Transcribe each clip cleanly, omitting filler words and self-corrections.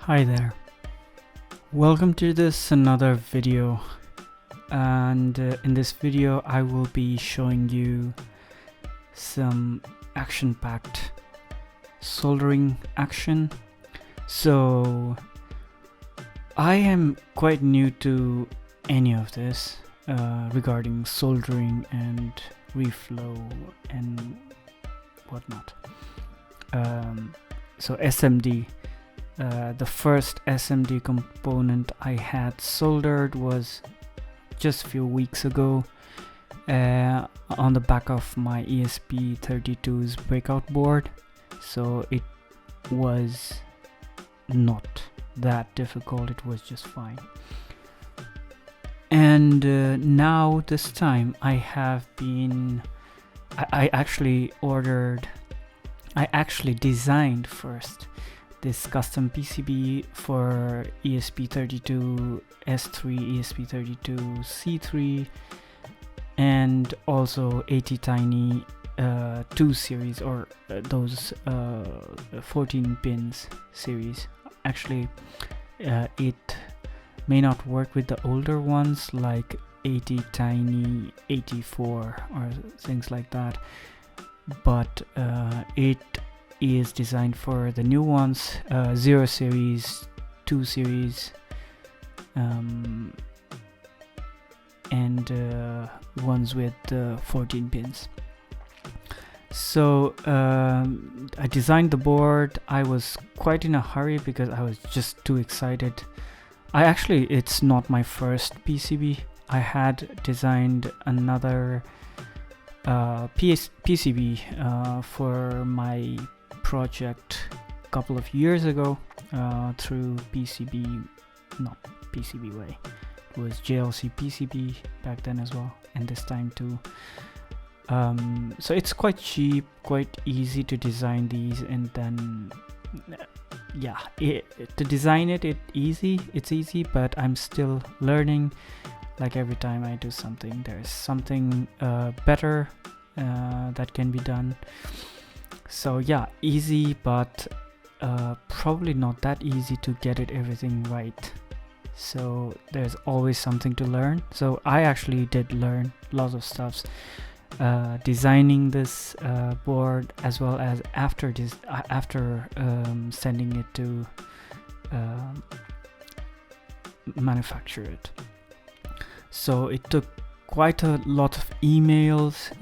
Hi there, welcome to this another video, and in this video I will be showing you some action-packed soldering action. So I am quite new to any of this regarding soldering and reflow and whatnot. So SMD. The first SMD component I had soldered was just a few weeks ago on the back of my ESP32's breakout board, so it was not that difficult, it was just fine. And now this time I actually designed first this custom PCB for ESP32 S3, ESP32 C3, and also ATtiny 2 series, or those 14 pins series. Actually, it may not work with the older ones like ATtiny 84 or things like that, but it is designed for the new ones, 0 series, 2 series, and ones with 14 pins. So I designed the board. I was quite in a hurry because I was just too excited. It's not my first PCB. I had designed another PCB for my project a couple of years ago through not PCB way. It was JLC PCB back then as well, and this time too. So it's quite cheap, quite easy to design these, and then to design it's easy, but I'm still learning. Like every time I do something, there's something better that can be done. So yeah, easy, but probably not that easy to get everything right. So there's always something to learn. So I actually did learn lots of stuff designing this board, as well as after sending it to manufacture it. So it took quite a lot of emails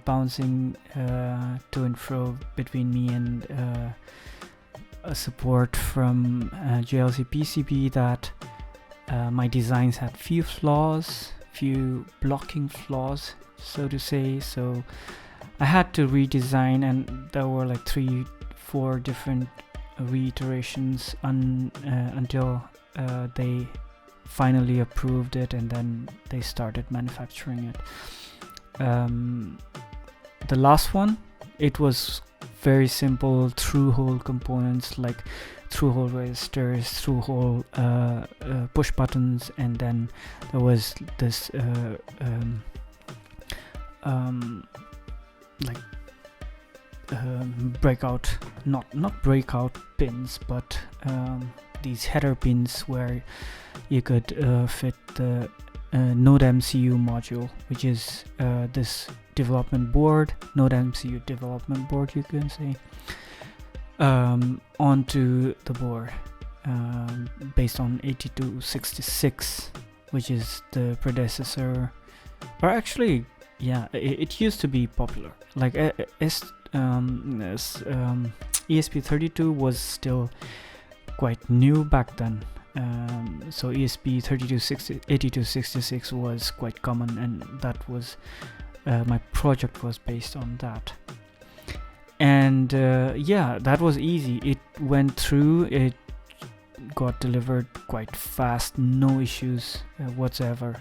bouncing to and fro between me and a support from JLC PCB that my designs had few blocking flaws, so to say. So I had to redesign, and there were like 3-4 different reiterations until they finally approved it, and then they started manufacturing it. The last one, it was very simple through-hole components like through-hole resistors, through-hole push buttons, and then there was this breakout, not breakout pins, but these header pins where you could fit the Node MCU module, which is this development board, Node MCU development board, you can say, onto the board based on 8266, which is the predecessor, or actually, yeah, it used to be popular. Like ESP32 was still quite new back then. So ESP8266 was quite common, and that was my project was based on that. And that was easy. It went through, it got delivered quite fast, no issues whatsoever.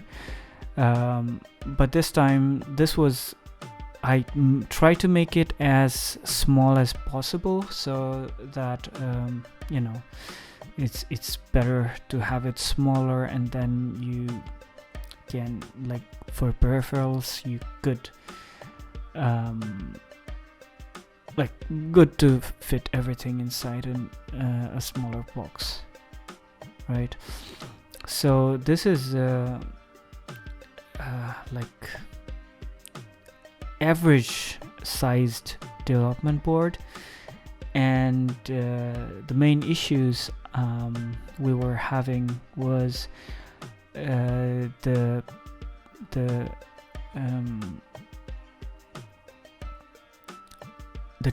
But this time, I tried to make it as small as possible, so that it's better to have it smaller, and then you can, like, for peripherals, you could good to fit everything inside a smaller box. right? So this is like average sized development board, and the main issues we were having was the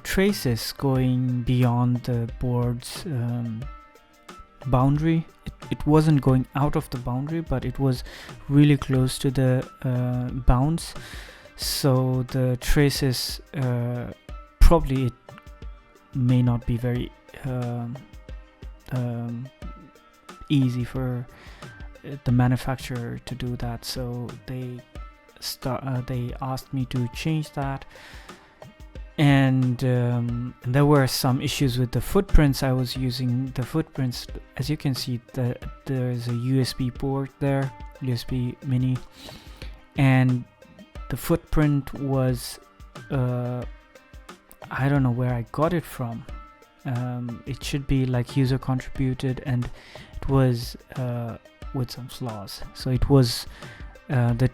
traces going beyond the board's boundary. It wasn't going out of the boundary, but it was really close to the bounds. So the traces probably it may not be very easy for the manufacturer to do that. So they asked me to change that. And there were some issues with the footprints. I was using the footprints, as you can see, there's a USB port there, USB mini, and the footprint was I don't know where I got it from. It should be like user contributed, and it was with some flaws. So it was the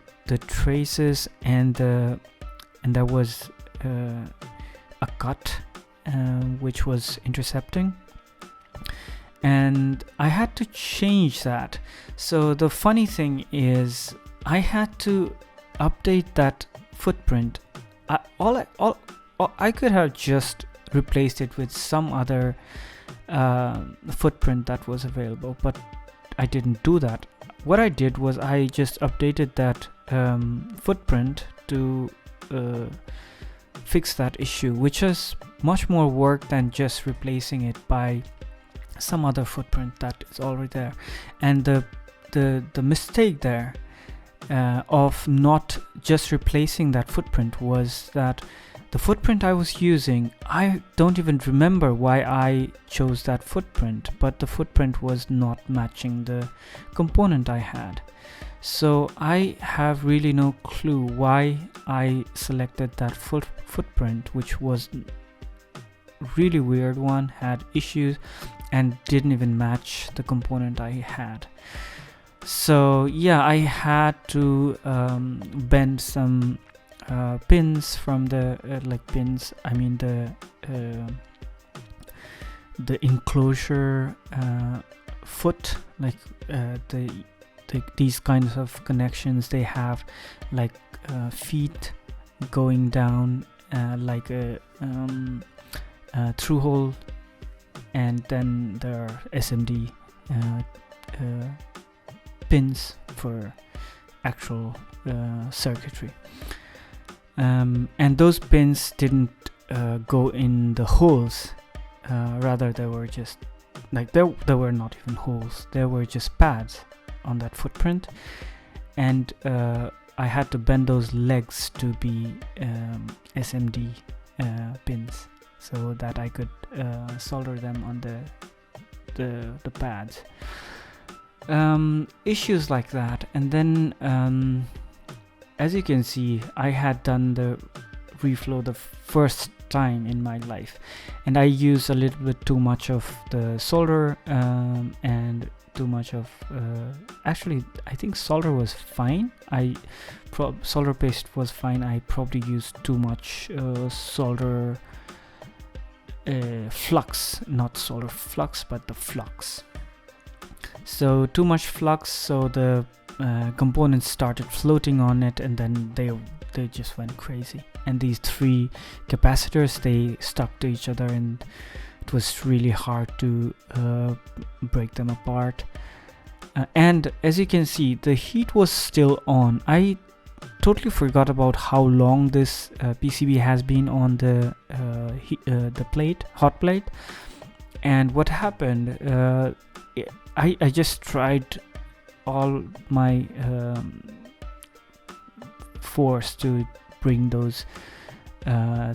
traces, and there was a cut which was intercepting, and I had to change that. So the funny thing is I had to update that footprint. I could have just replaced it with some other footprint that was available, but I didn't do that. What I did was I just updated that footprint to fix that issue, which is much more work than just replacing it by some other footprint that is already there. And the mistake there of not just replacing that footprint was that the footprint I was using, I don't even remember why I chose that footprint, but the footprint was not matching the component I had. So I have really no clue why I selected that footprint, which was really weird one, had issues, and didn't even match the component I had. So yeah, I had to bend some pins from the pins. I mean the enclosure foot, these kinds of connections. They have like feet going down like a through hole, and then there are SMD pins for actual circuitry, and those pins didn't go in the holes. Rather, they were just like there were not even holes, there were just pads on that footprint, and I had to bend those legs to be SMD pins so that I could solder them on the pads. Issues like that. And then as you can see, I had done the reflow the first time in my life, and I used a little bit too much of the solder and too much of actually I think solder was fine. Solder paste was fine. I probably used too much solder flux, not solder flux, but the flux. So too much flux, so the components started floating on it, and then they just went crazy. And these three capacitors, they stuck to each other, and it was really hard to break them apart. And as you can see, the heat was still on. I totally forgot about how long this PCB has been on the hot plate. And what happened, I just tried all my force to bring those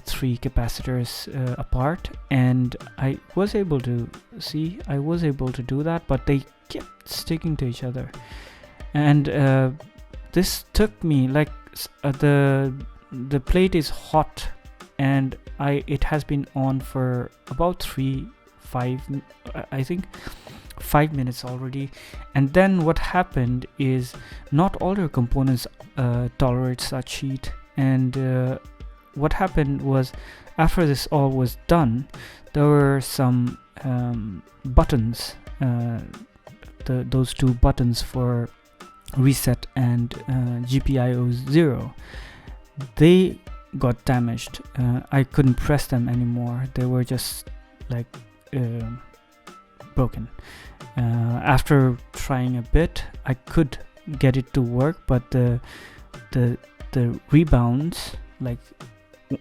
three capacitors apart, and I was able to do that, but they kept sticking to each other. And this took me like the plate is hot, and it has been on for about 3-5 I think 5 minutes already. And then what happened is not all your components tolerate such heat, and what happened was, after this all was done, there were some buttons, those two buttons for reset and GPIO 0, they got damaged. I couldn't press them anymore. They were just like broken. After trying a bit, I could get it to work, but the rebounds, like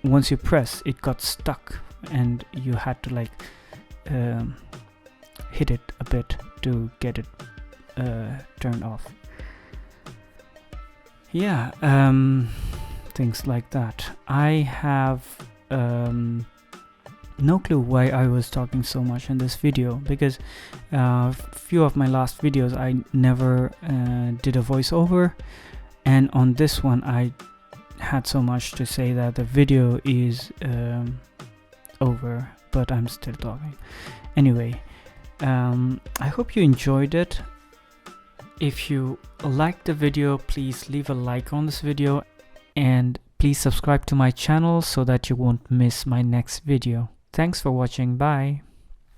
once you press, it got stuck, and you had to like hit it a bit to get it turned off. Yeah, things like that. I have no clue why I was talking so much in this video, because few of my last videos I never did a voiceover, and on this one I had so much to say that the video is over, but I'm still talking. Anyway, I hope you enjoyed it. If you liked the video, please leave a like on this video, and please subscribe to my channel so that you won't miss my next video. Thanks for watching. Bye.